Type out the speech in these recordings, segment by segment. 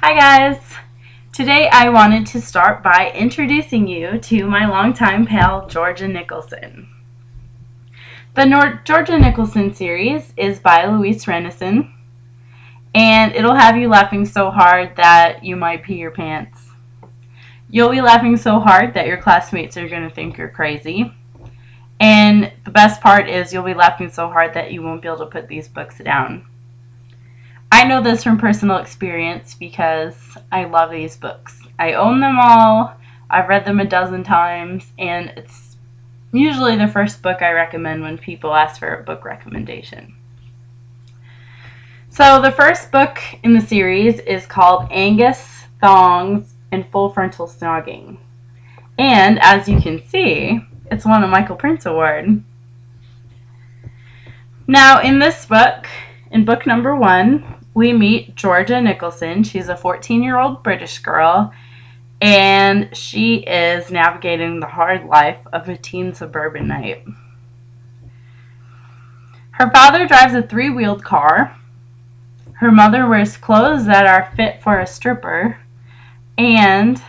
Hi guys! Today I wanted to start by introducing you to my longtime pal Georgia Nicholson. The Georgia Nicholson series is by Louise Renneson, and it'll have you laughing so hard that you might pee your pants. You'll be laughing so hard that your classmates are going to think you're crazy. And the best part is you'll be laughing so hard that you won't be able to put these books down. I know this from personal experience because I love these books. I own them all, I've read them a dozen times, and it's usually the first book I recommend when people ask for a book recommendation. So the first book in the series is called Angus, Thongs, and Full Frontal Snogging. And as you can see, it's won a Michael Prince Award. Now in this book, in book number 1, we meet Georgia Nicholson. She's a 14-year-old British girl, and she is navigating the hard life of a teen suburbanite. Her father drives a 3-wheeled car. Her mother wears clothes that are fit for a stripper, and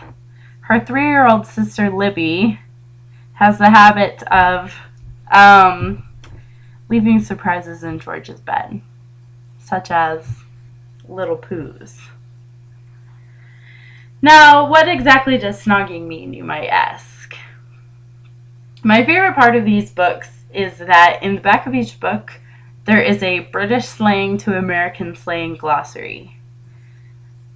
her 3-year-old sister Libby has the habit of leaving surprises in George's bed, such as little poos. Now, what exactly does snogging mean, you might ask? My favorite part of these books is that in the back of each book, there is a British slang to American slang glossary.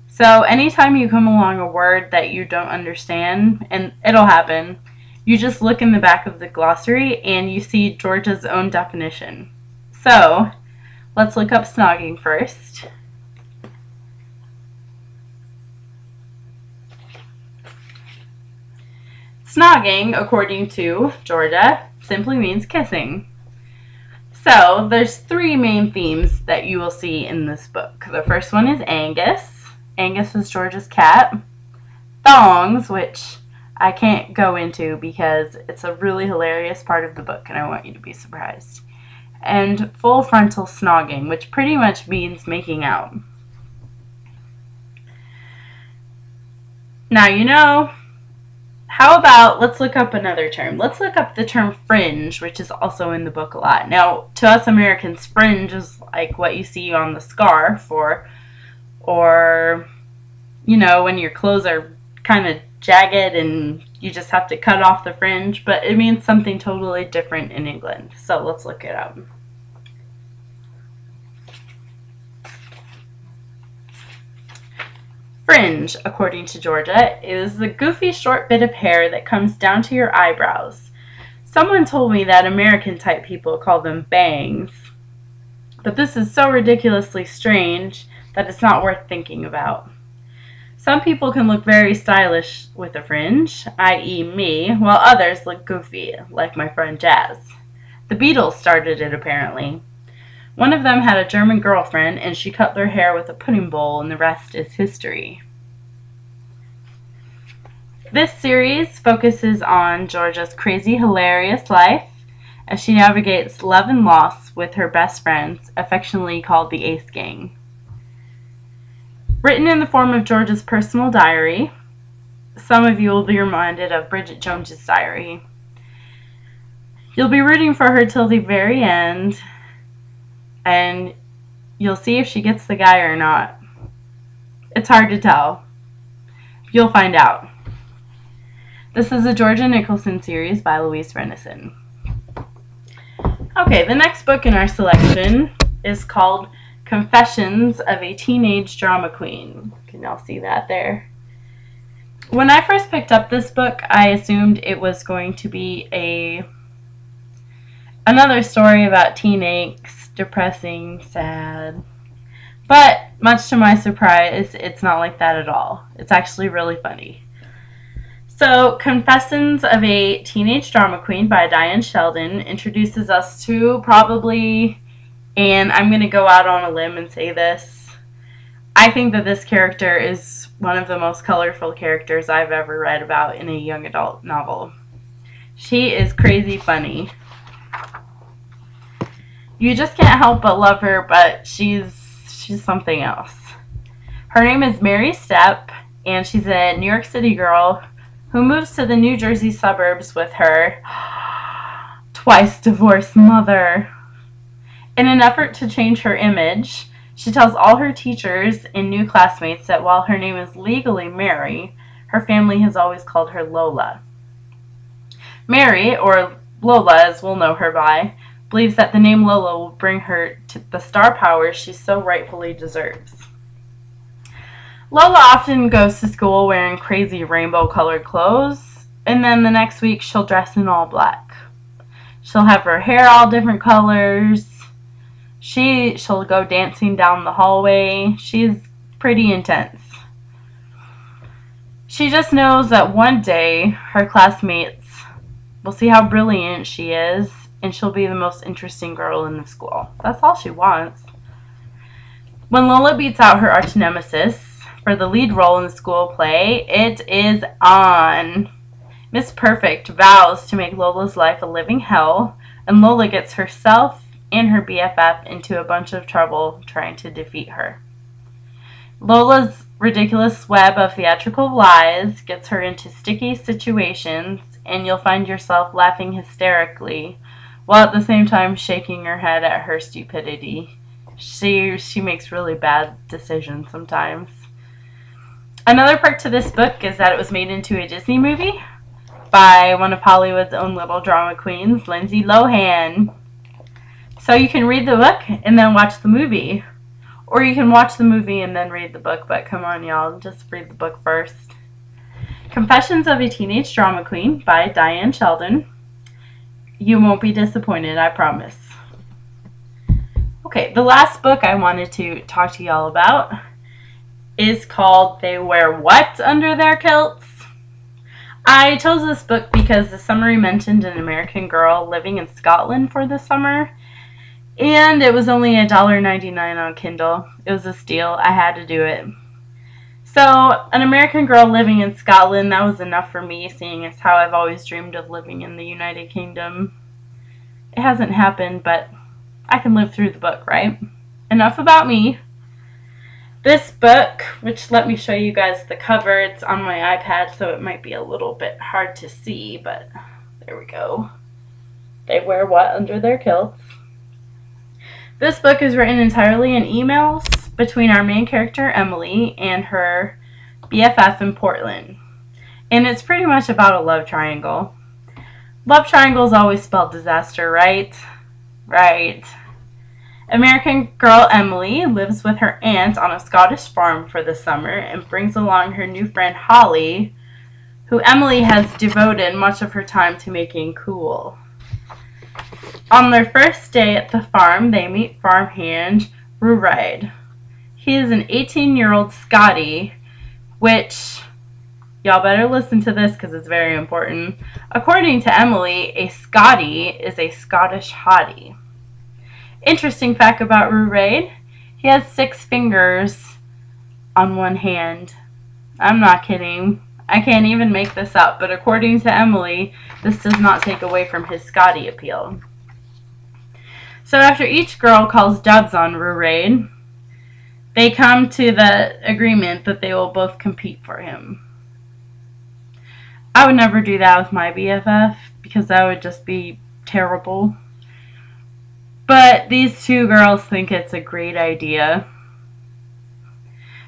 So anytime you come along a word that you don't understand, and it'll happen, you just look in the back of the glossary and you see Georgia's own definition. So, let's look up snogging first. Snogging, according to Georgia, simply means kissing. So, there's 3 main themes that you will see in this book. The first one is Angus. Angus is Georgia's cat. Thongs, which I can't go into because it's a really hilarious part of the book and I want you to be surprised. And full frontal snogging, which pretty much means making out. Now, you know, how about, let's look up another term. Let's look up the term fringe, which is also in the book a lot. Now, to us Americans, fringe is like what you see on the scarf, or you know, when your clothes are kind of jagged and you just have to cut off the fringe, but it means something totally different in England. So let's look it up. Fringe, according to Georgia, is the goofy short bit of hair that comes down to your eyebrows. Someone told me that American type people call them bangs, but this is so ridiculously strange that it's not worth thinking about. Some people can look very stylish with a fringe, i.e. me, while others look goofy, like my friend Jazz. The Beatles started it, apparently. One of them had a German girlfriend, and she cut their hair with a pudding bowl, and the rest is history. This series focuses on Georgia's crazy, hilarious life as she navigates love and loss with her best friends, affectionately called the Ace Gang. Written in the form of Georgia's personal diary, some of you will be reminded of Bridget Jones's diary. You'll be rooting for her till the very end, and you'll see if she gets the guy or not. It's hard to tell. You'll find out. This is a Georgia Nicholson series by Louise Renneson. Okay, the next book in our selection is called Confessions of a Teenage Drama Queen. Can y'all see that there? When I first picked up this book, I assumed it was going to be another story about teen angst, depressing, sad. But much to my surprise, it's not like that at all. It's actually really funny. So, Confessions of a Teenage Drama Queen by Diane Sheldon introduces us to probably, and I'm going to go out on a limb and say this, I think that this character is one of the most colorful characters I've ever read about in a young adult novel. She is crazy funny. You just can't help but love her, but she's something else. Her name is Mary Stepp, and she's a New York City girl who moves to the New Jersey suburbs with her twice divorced mother. In an effort to change her image, she tells all her teachers and new classmates that while her name is legally Mary, her family has always called her Lola. Mary, or Lola as we'll know her by, believes that the name Lola will bring her to the star power she so rightfully deserves. Lola often goes to school wearing crazy rainbow-colored clothes, and then the next week she'll dress in all black. She'll have her hair all different colors. She'll go dancing down the hallway. She's pretty intense. She just knows that one day her classmates will see how brilliant she is, and she'll be the most interesting girl in the school. That's all she wants. When Lola beats out her arch nemesis for the lead role in the school play, it is on. Miss Perfect vows to make Lola's life a living hell, and Lola gets herself and her BFF into a bunch of trouble trying to defeat her. Lola's ridiculous web of theatrical lies gets her into sticky situations, and you'll find yourself laughing hysterically while at the same time shaking your head at her stupidity. She makes really bad decisions sometimes. Another perk to this book is that it was made into a Disney movie by one of Hollywood's own little drama queens, Lindsay Lohan. So you can read the book and then watch the movie. Or you can watch the movie and then read the book, but come on y'all, just read the book first. Confessions of a Teenage Drama Queen by Diane Sheldon. You won't be disappointed, I promise. Okay, the last book I wanted to talk to y'all about is called They Wear What Under Their Kilts? I chose this book because the summary mentioned an American girl living in Scotland for the summer, and it was only $1.99 on Kindle. It was a steal. I had to do it. So, an American girl living in Scotland, that was enough for me, seeing as how I've always dreamed of living in the United Kingdom. It hasn't happened, but I can live through the book, right? Enough about me. This book, which let me show you guys the cover, it's on my iPad, so it might be a little bit hard to see, but there we go. They wear what under their kilts? This book is written entirely in emails between our main character, Emily, and her BFF in Portland. And it's pretty much about a love triangle. Love triangles always spell disaster, right? Right. American girl Emily lives with her aunt on a Scottish farm for the summer and brings along her new friend Holly, who Emily has devoted much of her time to making cool. On their first day at the farm, they meet farmhand Ruaidh. He is an 18-year-old Scottie, which, y'all better listen to this because it's very important. According to Emily, a Scottie is a Scottish hottie. Interesting fact about Ruaidh, he has 6 fingers on one hand. I'm not kidding. I can't even make this up, but according to Emily, this does not take away from his Scottie appeal. So after each girl calls dubs on Ruaidh, they come to the agreement that they will both compete for him. I would never do that with my BFF because that would just be terrible. But these two girls think it's a great idea.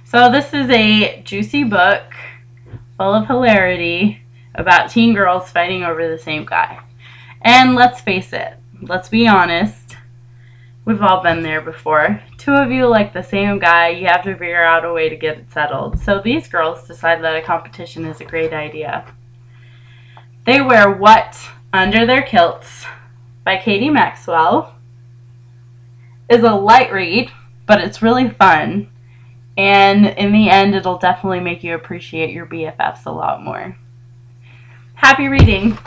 So this is a juicy book full of hilarity about teen girls fighting over the same guy. And let's face it, let's be honest, we've all been there before. 2 of you like the same guy, you have to figure out a way to get it settled. So these girls decide that a competition is a great idea. They Wear What Under Their Kilts by Katie Maxwell is a light read, but it's really fun. And in the end, it'll definitely make you appreciate your BFFs a lot more. Happy reading!